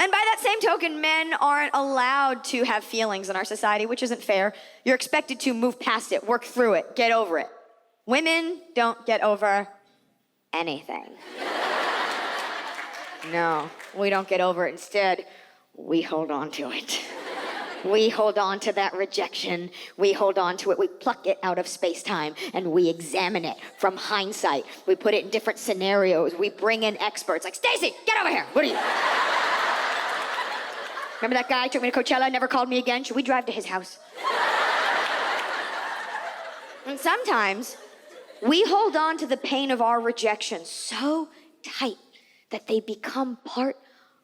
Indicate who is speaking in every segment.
Speaker 1: And by that same token, men aren't allowed to have feelings in our society, which isn't fair. You're expected to move past it, work through it, get over it. Women don't get over anything. No, we don't get over it. Instead, we hold on to it. We hold on to that rejection. We hold on to it. We pluck it out of space-time and we examine it from hindsight. We put it in different scenarios. We bring in experts like, Stacy, get over here. What are you? Remember that guy took me to Coachella, never called me again? Should we drive to his house? And sometimes we hold on to the pain of our rejection so tight that they become part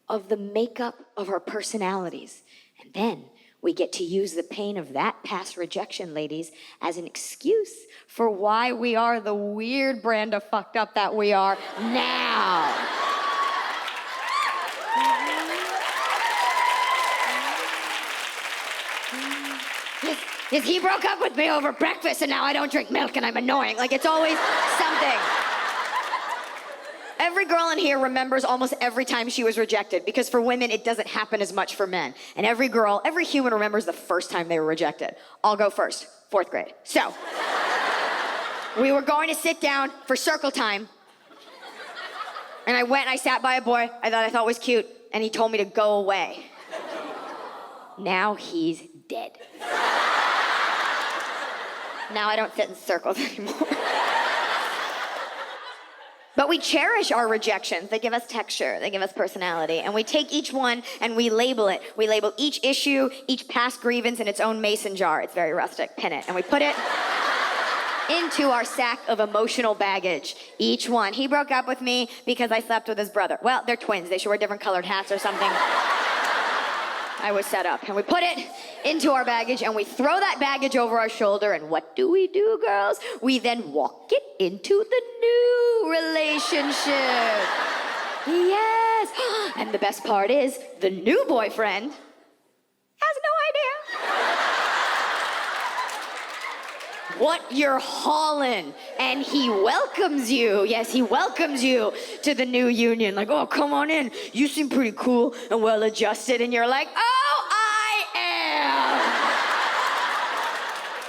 Speaker 1: of the makeup of our personalities. And then we get to use the pain of that past rejection, ladies, as an excuse for why we are the weird brand of fucked up that we are now. Yes, he broke up with me over breakfast and now I don't drink milk and I'm annoying. Like, it's always something. Every girl in here remembers almost every time she was rejected, because for women, it doesn't happen as much for men. And every girl, every human remembers the first time they were rejected. I'll go first, 4th grade. So, we were going to sit down for circle time, and I went and I sat by a boy I thought was cute, and he told me to go away. Now he's dead. Now I don't sit in circles anymore. But we cherish our rejections. They give us texture, they give us personality, and we take each one and we label it. We label each issue, each past grievance in its own mason jar. It's very rustic, pin it, and we put it into our sack of emotional baggage. Each one. He broke up with me because I slept with his brother. Well, they're twins. They should wear different colored hats or something. I was set up. And we put it into our baggage and we throw that baggage over our shoulder. And what do we do, girls? We then walk it into the new relationship. Yes. And the best part is the new boyfriend has no idea what you're hauling, and he welcomes you. Yes, he welcomes you to the new union. Like, oh, come on in. You seem pretty cool and well-adjusted. And you're like, oh, I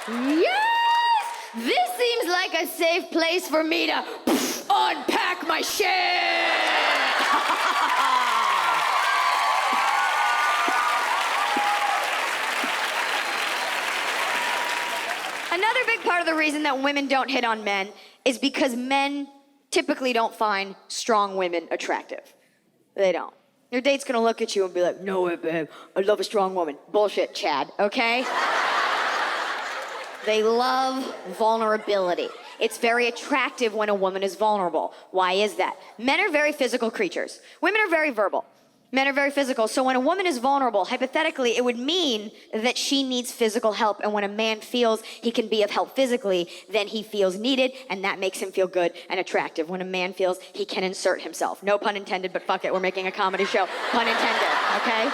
Speaker 1: am. Yes! This seems like a safe place for me to unpack my shit. Another big part of the reason that women don't hit on men is because men typically don't find strong women attractive. They don't. Your date's gonna look at you and be like, no way, babe, I love a strong woman. Bullshit, Chad, okay? They love vulnerability. It's very attractive when a woman is vulnerable. Why is that? Men are very physical creatures. Women are very verbal. Men are very physical. So when a woman is vulnerable, hypothetically, it would mean that she needs physical help. And when a man feels he can be of help physically, then he feels needed, and that makes him feel good and attractive. When a man feels he can insert himself. No pun intended, but fuck it, we're making a comedy show. Pun intended, okay?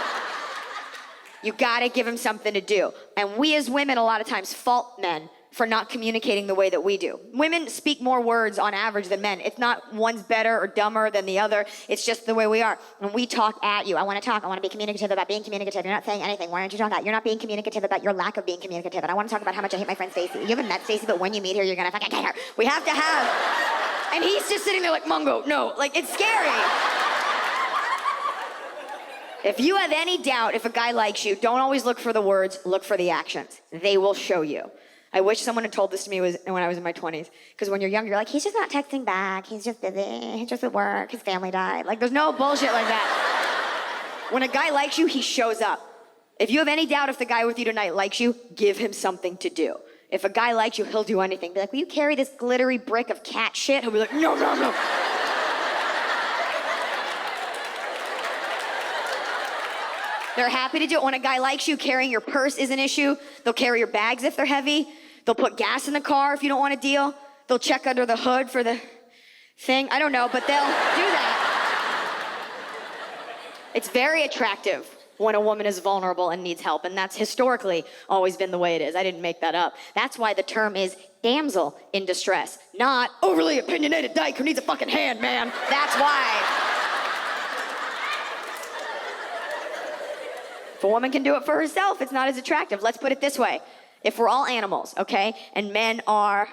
Speaker 1: You gotta give him something to do. And we as women a lot of times fault men for not communicating the way that we do. Women speak more words on average than men. It's not one's better or dumber than the other. It's just the way we are. When we talk at you, I want to talk. I want to be communicative about being communicative. You're not saying anything. Why aren't you talking about? You're not being communicative about your lack of being communicative. And I want to talk about how much I hate my friend Stacy. You haven't met Stacy, but when you meet her, you're gonna fucking hate her. We have to have. And he's just sitting there like, Mungo, no. Like, it's scary. If you have any doubt if a guy likes you, don't always look for the words, look for the actions. They will show you. I wish someone had told this to me when I was in my 20s. Because when you're younger, you're like, he's just not texting back. He's just busy. He's just at work. His family died. Like, there's no bullshit like that. When a guy likes you, he shows up. If you have any doubt if the guy with you tonight likes you, give him something to do. If a guy likes you, he'll do anything. Be like, will you carry this glittery brick of cat shit? He'll be like, no, no, no. They're happy to do it. When a guy likes you, carrying your purse is an issue. They'll carry your bags if they're heavy. They'll put gas in the car if you don't want to deal. They'll check under the hood for the thing. I don't know, but they'll do that. It's very attractive when a woman is vulnerable and needs help, and that's historically always been the way it is. I didn't make that up. That's why the term is damsel in distress, not overly opinionated dyke who needs a fucking hand, man. That's why. If a woman can do it for herself, it's not as attractive. Let's put it this way. If we're all animals, okay, and men are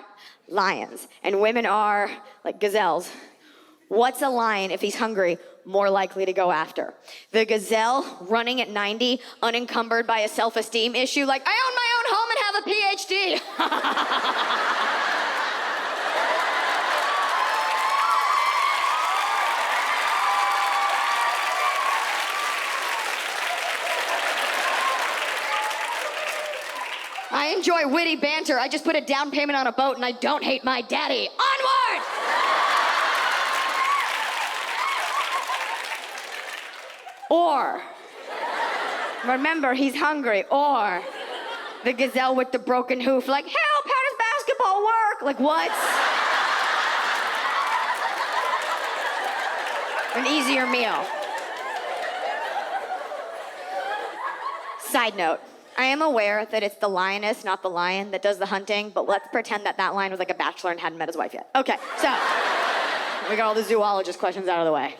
Speaker 1: lions, and women are like gazelles, what's a lion, if he's hungry, more likely to go after? The gazelle running at 90, unencumbered by a self-esteem issue, like, I own my own home and have a PhD. I enjoy witty banter. I just put a down payment on a boat and I don't hate my daddy. Onward! Or, remember, he's hungry. Or, the gazelle with the broken hoof, like, help, how does basketball work? Like, what? An easier meal. Side note, I am aware that it's the lioness, not the lion, that does the hunting, but let's pretend that that lion was like a bachelor and hadn't met his wife yet. Okay, so, we got all the zoologist questions out of the way.